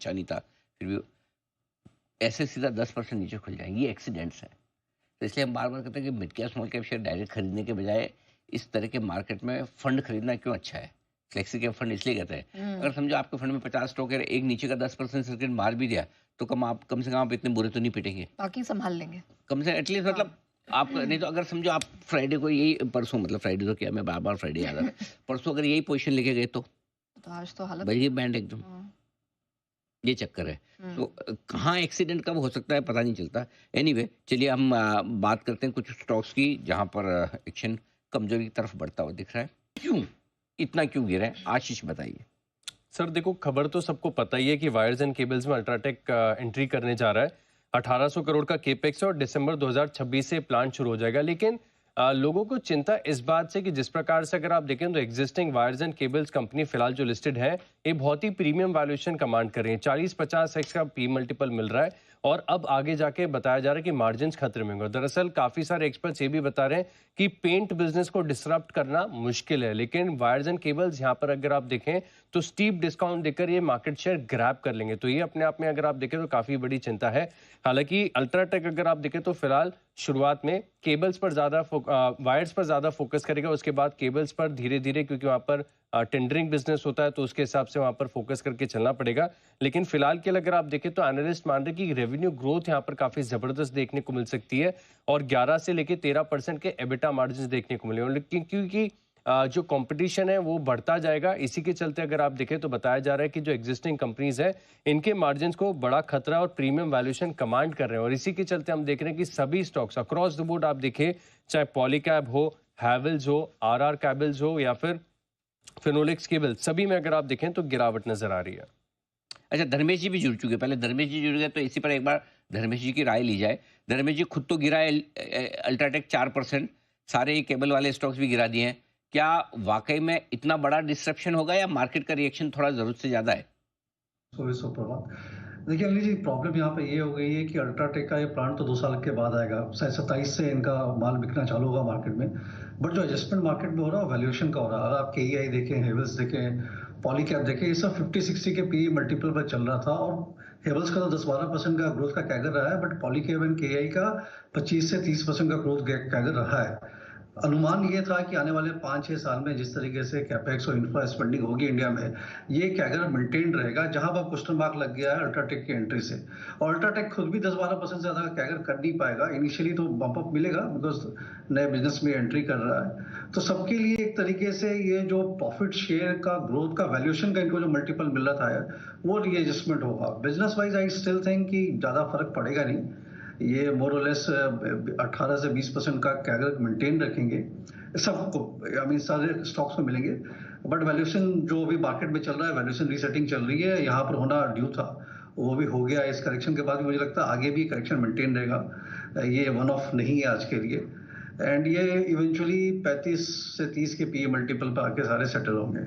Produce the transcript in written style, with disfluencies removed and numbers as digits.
अच्छा नहीं था, फिर भी ऐसे सीधा 10% नीचे खुल जाएँगे, ये एक्सीडेंट्स हैं। तो इसलिए हम बार-बार कहते हैं कि mid cap, small cap share direct खरीदने के बजाय इस तरह के मार्केट में फंड खरीदना क्यों अच्छा है? फ्लेक्सी कैप फंड इसलिए कहते हैं, हुँ। अगर समझो आपके फंड में 50 स्टॉक है, एक नीचे का 10% सर्किट मार भी दिया, तो कम से कम आप इतने बुरे तो नहीं पिटेंगे। बाकी सँभाल लेंगे। कम से एटलीस्ट हाँ। मतलब आप नहीं तो अगर समझो आप फ्राइडे को यही परसों मतलब फ्राइडे तो क्या मैं बार-बार फ्राइडे याद आ रहा है। परसों अगर यही पोज़ीशन लेके गए तो? तो आज तो हालत भई ये बैंड एकदम। हाँ। ये चक्कर है। तो हुँ। कहाँ एक्सीडेंट कब हो सकता है पता नहीं चलता। एनीवे चलिए हम बात करते हैं कुछ स्टॉक्स की जहाँ पर एक्शन कमज़ोरी की तरफ बढ़ता हुआ दिख रहा है। क्यों? इतना क्यों गिरा है? आशीष बताइए। सर देखो, खबर तो सबको पता ही है कि वायर्स एंड केबल्स में अल्ट्राटेक एंट्री करने जा रहा है। 1800 करोड़ का केपेक्स है और दिसंबर 2026 से प्लांट शुरू हो जाएगा। लेकिन लोगों को चिंता इस बात से कि जिस प्रकार से अगर आप देखें तो existing wires and cables company फिलहाल जो लिस्टेड है, ये बहुत ही प्रीमियम वैल्यूएशन कमांड कर रही है। 40-50 एक्स का पी मल्टीपल मिल रहा है और अब आगे जाके बताया जा रहा है कि मार्जिन खतरे में होंगे। दरअसल काफी सारे एक्सपर्ट्स ये भी बता रहे हैं कि पेंट बिजनेस को डिसरप्ट करना मुश्किल है, लेकिन वायर्स एंड केबल्स यहाँ पर अगर आप देखें तो स्टीप डिस्काउंट देकर ये मार्केट शेयर ग्रैब कर लेंगे। तो ये अपने आप में अगर आप देखें तो काफी बड़ी चिंता है। हालांकि अल्ट्राटेक अगर आप देखें तो फिलहाल शुरुआत में केबल्स पर ज्यादा वायर्स पर ज्यादा फोकस करेगा, उसके बाद केबल्स पर धीरे धीरे, क्योंकि वहां पर टेंडरिंग बिजनेस होता है तो उसके हिसाब से वहां पर फोकस करके चलना पड़ेगा। लेकिन फिलहाल के लिए अगर आप देखें तो एनालिस्ट मान रहे हैं कि रेवेन्यू ग्रोथ यहाँ पर काफी जबरदस्त देखने को मिल सकती है और 11 से लेकर 13% के एबिटा मार्जिन देखने को मिलेंगे। लेकिन क्योंकि जो कंपटीशन है वो बढ़ता जाएगा, इसी के चलते अगर आप देखें तो बताया जा रहा है कि जो एग्जिस्टिंग कंपनीज है इनके मार्जिन को बड़ा खतरा और प्रीमियम वैल्यूएशन कमांड कर रहे हैं। और इसी के चलते हम देख रहे हैं कि सभी स्टॉक्स अक्रॉस द बोर्ड आप देखें, चाहे पॉलीकैब हो, हैवेल्स हो, आरआर कैबल्स हो या फिर फिनोलेक्स केबल, सभी में अगर आप देखें तो गिरावट नजर आ रही है। अच्छा धर्मेश जी भी जुड़ चुके हैं। पहले धर्मेश जी जुड़ गए तो इसी पर एक बार धर्मेश जी की राय ली जाए। धर्मेश जी खुद तो गिरा है अल्ट्राटेक 4%, सारे ये केबल वाले स्टॉक्स भी गिरा दिए हैं। क्या वाक़ई में इतना बड़ा डिसरप्शन होगा या मार्केट का रिएक्शन थोड़ा ज़रूरत से ज़्यादा है? सुप्रभात। देखिए अनिल जी, प्रॉब्लम यहाँ पे ये हो गई है कि अल्ट्राटेक का ये प्लांट तो 2 साल के बाद आएगा, शायद 27 से इनका माल बिकना चालू होगा मार्केट में। बट जो एडजस्टमेंट मार्केट में हो रहा है वैल्यूएशन का हो रहा है। अगर आप केईआई देखें, हेवल्स देखें, पॉलीकैब देखें, ये सब 50-60 के पी मल्टीपल पर चल रहा था और हेवल्स का तो 10-12% का ग्रोथ का कैगर रहा है, बट पॉलीकैब एंड केईआई का 25 से 30% का ग्रोथ कैगर रहा है। अनुमान ये था कि आने वाले 5-6 साल में जिस तरीके से कैपेक्स और इंफ्रा स्पेंडिंग होगी इंडिया में, ये कैगर मेंटेन रहेगा। जहां पर क्वेश्चन मार्क लग गया है अल्ट्राटेक की एंट्री से, और अल्ट्राटेक खुद भी 10-12% से ज्यादा कैगर कर नहीं पाएगा। इनिशियली तो बम्प अप मिलेगा बिकॉज नए बिजनेस में एंट्री कर रहा है। तो सबके लिए एक तरीके से ये जो प्रॉफिट शेयर का ग्रोथ का वैल्यूएशन का इनको जो मल्टीपल मिल रहा था वो रीएडजस्टमेंट होगा। Business wise I still think कि ज्यादा फर्क पड़ेगा नहीं, ये मोर और लेस 18 से 20% का कैगर मेंटेन रखेंगे सबको, आई मीन सारे स्टॉक्स में मिलेंगे। बट वैल्यूएशन जो अभी मार्केट में चल रहा है, वैल्यूएशन रीसेटिंग चल रही है, यहाँ पर होना ड्यू था, वो भी हो गया। इस करेक्शन के बाद मुझे लगता है आगे भी करेक्शन मेंटेन रहेगा। ये वन ऑफ नहीं है आज के लिए, एंड ये इवेंचुअली 35 से 30 के पी मल्टीपल पर आके सारे सेटल होंगे।